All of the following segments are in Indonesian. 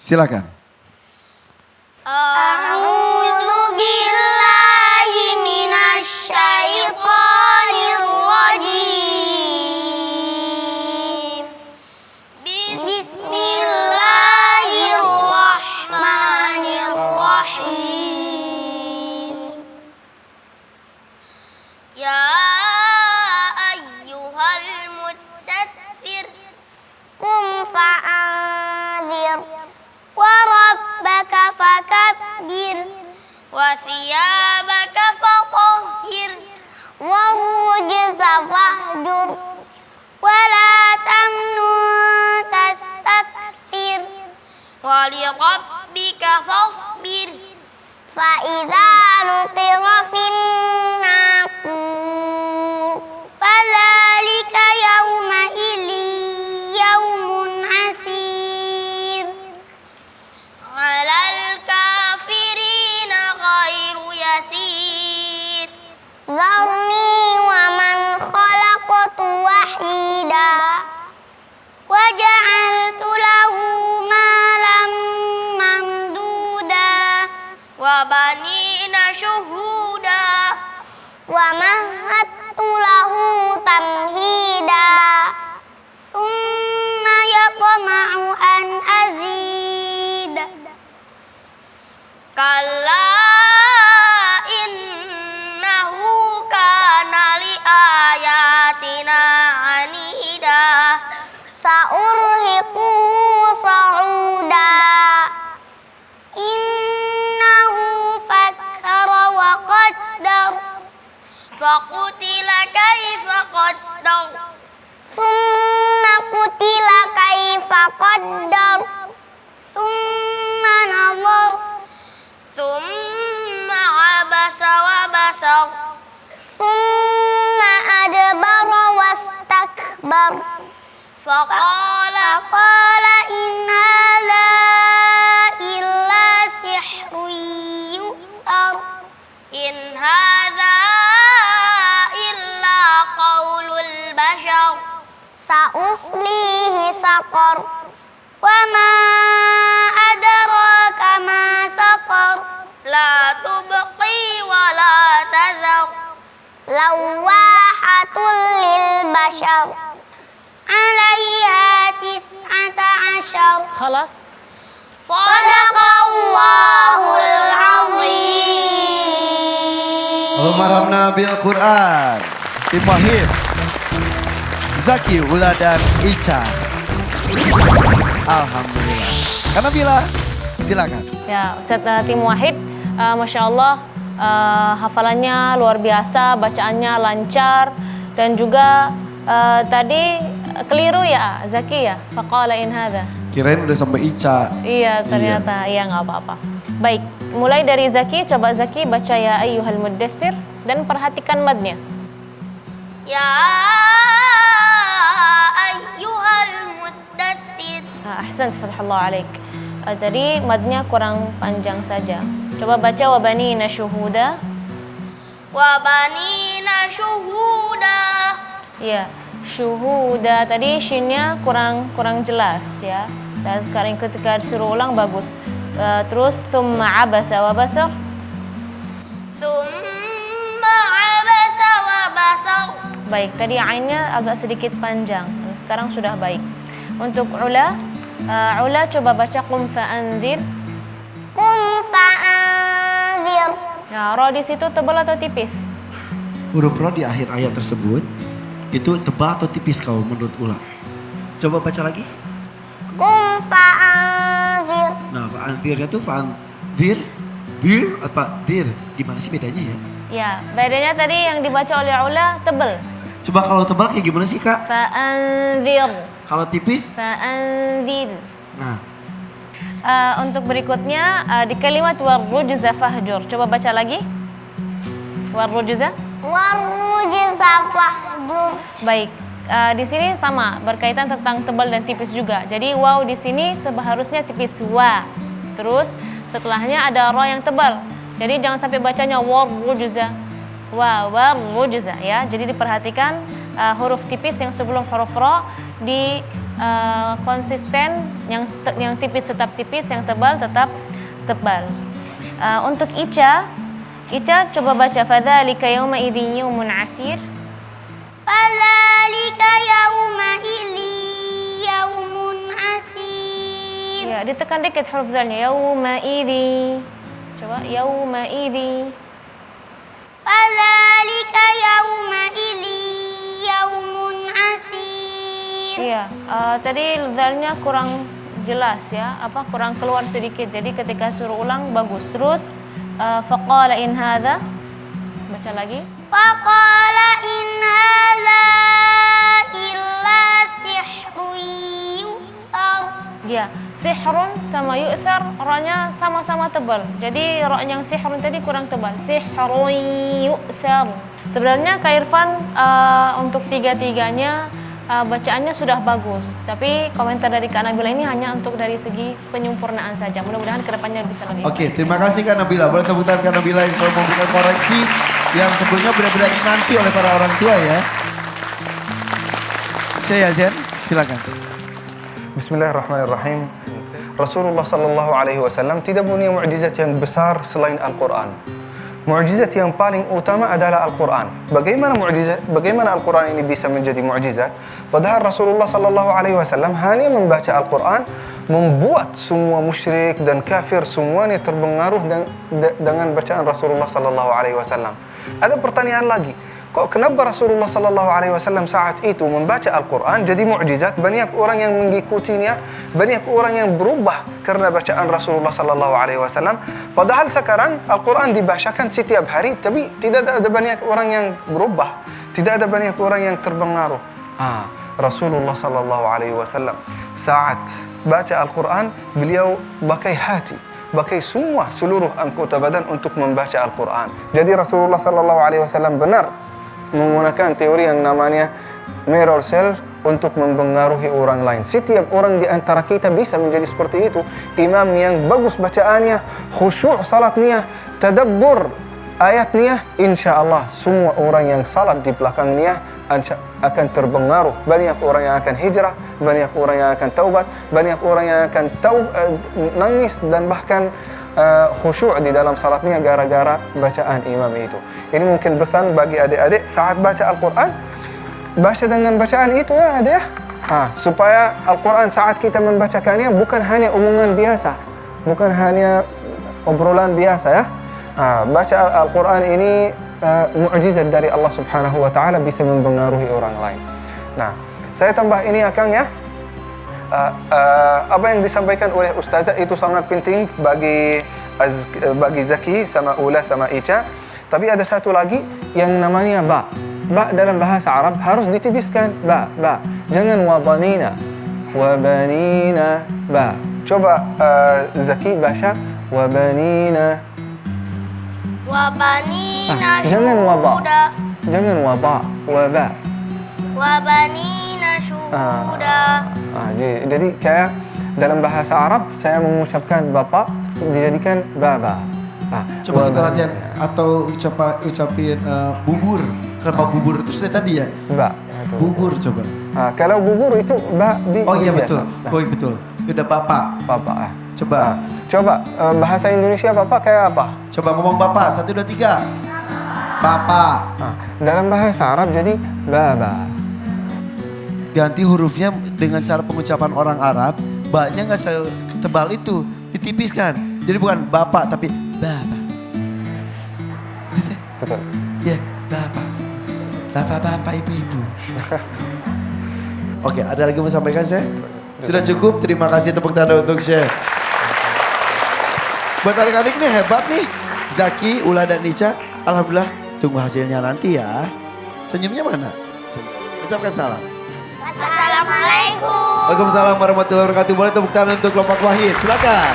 Silakan. A'udzu billahi minasy syaithanir rajim. Bismillahirrahmanirrahim. Ya ayyuhal muddatsir qum fa'anzir wa rabbaka fakabbir wa thiyabaka fatahhir wa rujza fahjur wa la tamnun tastakthir wa li rabbika fasbir fa idza nuqira fin naqur fadzalika yawma idzi yaumun asir 'alal kafirina ghairu yasir Zarni wa man khalaqtu wahida wa ja'altu lahu malam mamduda wa banina syuhuda wa mahattu lahu tamhida summa yatma'u an azid kalla innahu kana li ayatina anida sa'urhiquhu sa'uda innahu fakkara wa qaddar faqutila kaifa qaddar summa qutila kaifa qaddar summa nazar summa abasa wa basar summa adbara wastakbar faqala in hadza illa sihrun yusar in hadza illa qaulul bashar sa'uslihi saqar wa ma adraka ma saqar la tubqi wa la tadhar lawahatul lil bashar 'alaiha tis'ata 'ashar خلاص. Sadaqallahul azim. Allahumma rahmna bil Quran. Tim Wahid, Zaki, Ula dan Ica. Alhamdulillah. Karena Bila, silakan. Ya, Ustaz Tim Wahid, Masya Allah, hafalannya luar biasa, bacaannya lancar, dan juga tadi keliru ya, Zaki ya, faqala in hadza. Kirain udah sampai Ica. Iya, ternyata iya nggak apa-apa. Baik, mulai dari Zaki, coba Zaki baca ya ayyuhal muddatsir dan perhatikan madnya. Ya ayyuhal muddatsir. Ahsan, fathullah alaik. Tadi madnya kurang panjang saja. Coba baca wa banina syuhuda. Wa banina syuhuda. Iya, syuhuda tadi shinnya kurang jelas ya. Dan sekarang ketika disuruh ulang bagus. Terus summa abasa wa basar. Summa abasa wa basar. Baik, tadi ainnya agak sedikit panjang. Sekarang sudah baik. Untuk Ula, Ula coba baca qum fa'anzir. Qum fa'anzir. Nah, ro di situ tebal atau tipis? Huruf ro di akhir ayat tersebut itu tebal atau tipis kalau menurut Ula? Coba baca lagi. Qum fa'anzir. Nah, fa'anzirnya tuh fa'anzir, dir atau dir. Gimana sih bedanya ya? Ya, bedanya tadi yang dibaca oleh Ula tebal. Coba kalau tebal kayak gimana sih, Kak? Fa'anzir. Kalau tipis? Fa'anzir. Nah, Untuk berikutnya di kalimat warrujza fahjur. Coba baca lagi. Warrujza. Warrujza fahjur. Baik. Di sini sama berkaitan tentang tebal dan tipis juga. Jadi waw di sini seharusnya tipis wa. Terus setelahnya ada ro yang tebal. Jadi jangan sampai bacanya warrujza. Warrujza ya. Jadi diperhatikan huruf tipis yang sebelum huruf ro konsisten, yang tipis tetap tipis, yang tebal tetap tebal. Untuk Ica coba baca fadzalika yauma idzin yaumun asir. Fadzalika yauma idzin yaumun asir. Ya, ditekan dikit huruf zalnya. Yauma idzi. Coba yauma idzi. Fadzalika yauma idzin yaumun asir. Iya, tadi zalnya kurang jelas ya, kurang keluar sedikit. Jadi ketika suruh ulang bagus. Terus faqala in hadza. Baca lagi. Faqala in hadza illa sihrun yu'thar. Ya, sihrun sama yu'thar ra-nya sama-sama tebal. Jadi ra yang sihrun tadi kurang tebal. Sihrun yu'thar. Sebenarnya Kak Irfan untuk tiga-tiganya bacaannya sudah bagus. Tapi komentar dari Kak Nabila ini hanya untuk dari segi penyempurnaan saja. Mudah-mudahan kedepannya bisa lebih Oke, terima kasih Kak Nabila. Boleh tepuk tangan Kak Nabila yang selalu memberikan koreksi yang sebelumnya benar-benar dinanti oleh para orang tua ya. Saya Zen, silakan. Bismillahirrahmanirrahim. Rasulullah sallallahu alaihi wasallam tidak punya mukjizat yang besar selain Al-Quran. Mukjizat yang paling utama adalah Al-Quran. Bagaimana Al-Quran ini bisa menjadi mukjizat? Padahal Rasulullah sallallahu alaihi wasallam hanya membaca Al-Quran membuat semua musyrik dan kafir semuanya terpengaruh dengan bacaan Rasulullah sallallahu alaihi wasallam. Ada pertanyaan lagi. Kenapa Rasulullah sallallahu alaihi wasallam saat itu membaca Al-Quran jadi mukjizat? Banyak orang yang mengikutinya, banyak orang yang berubah karena bacaan Rasulullah sallallahu alaihi wasallam. Padahal sekarang Al-Quran dibacakan setiap hari, tapi tidak ada banyak orang yang berubah, tidak ada banyak orang yang terpengaruh. Rasulullah sallallahu alaihi wasallam saat baca Al-Quran, beliau pakai hati, pakai semua seluruh anggota badan untuk membaca Al-Quran. Jadi Rasulullah sallallahu alaihi wasallam benar menggunakan teori yang namanya mirror cell untuk mempengaruhi orang lain. Setiap orang di antara kita bisa menjadi seperti itu. Imam yang bagus bacaannya, khusyuk salatnya, tadabbur ayatnya, insya Allah semua orang yang salat di belakangnya akan terpengaruh. Banyak orang yang akan hijrah, banyak orang yang akan taubat, banyak orang yang akan nangis dan bahkan khusyuk di dalam salatnya gara-gara bacaan imam itu. Ini mungkin pesan bagi adik-adik saat baca Al-Quran, baca dengan bacaan itu ya adik ya. Supaya Al-Quran saat kita membacakannya bukan hanya omongan biasa, bukan hanya obrolan biasa ya. Baca Al-Quran ini mukjizat dari Allah Subhanahu wa taala, bisa mempengaruhi orang lain. Nah, saya tambah ini Akang ya. Apa yang disampaikan oleh Ustazah itu sangat penting bagi Zaki sama Ula sama Ica. Tapi ada satu lagi yang namanya ba. Ba dalam bahasa Arab harus ditipiskan. Ba. Jangan wabanina. Wabanina ba. Coba Zaki baca wabanina. Wabanina Jangan waba. syuhuda. Jangan waba. Waba. Wabanina syuhuda. Jadi kayak dalam bahasa Arab saya mengucapkan bapak dijadikan baba. Coba kita latihan atau ucapin bubur. Kenapa bubur itu sudah tadi ya? Bubur coba. Kalau bubur itu Oh iya betul. biasa. Oh iya betul. Udah bapak. Bapak. Coba. Coba bahasa Indonesia bapak kayak apa? Coba ngomong bapak. 1, 2, 3. Bapak. Dalam bahasa Arab jadi baba. Ganti hurufnya dengan cara pengucapan orang Arab. Baknya nggak setebal itu. Ditipiskan. Jadi bukan bapak tapi bapak. Bisa? Betul. Ya, bapak. Bapak-bapak, ibu-ibu. Oke, ada lagi mau sampaikan saya? Sudah cukup, terima kasih tepuk tangan untuk saya. Buat adik-adik nih hebat nih. Zaki, Ula dan Ica, alhamdulillah tunggu hasilnya nanti ya. Senyumnya mana? Ucapkan salam. Assalamualaikum. Waalaikumsalam warahmatullahi wabarakatuh. Boleh tepuk tangan untuk kelompok Wahid, silakan.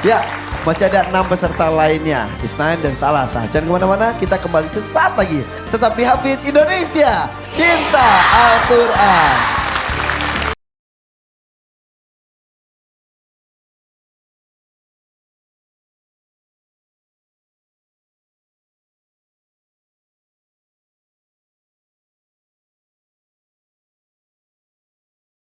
Ya, masih ada 6 peserta lainnya, Isnan dan Salasa. Jangan kemana-mana, kita kembali sesaat lagi. Tetap di Hafiz Indonesia, cinta Al-Quran.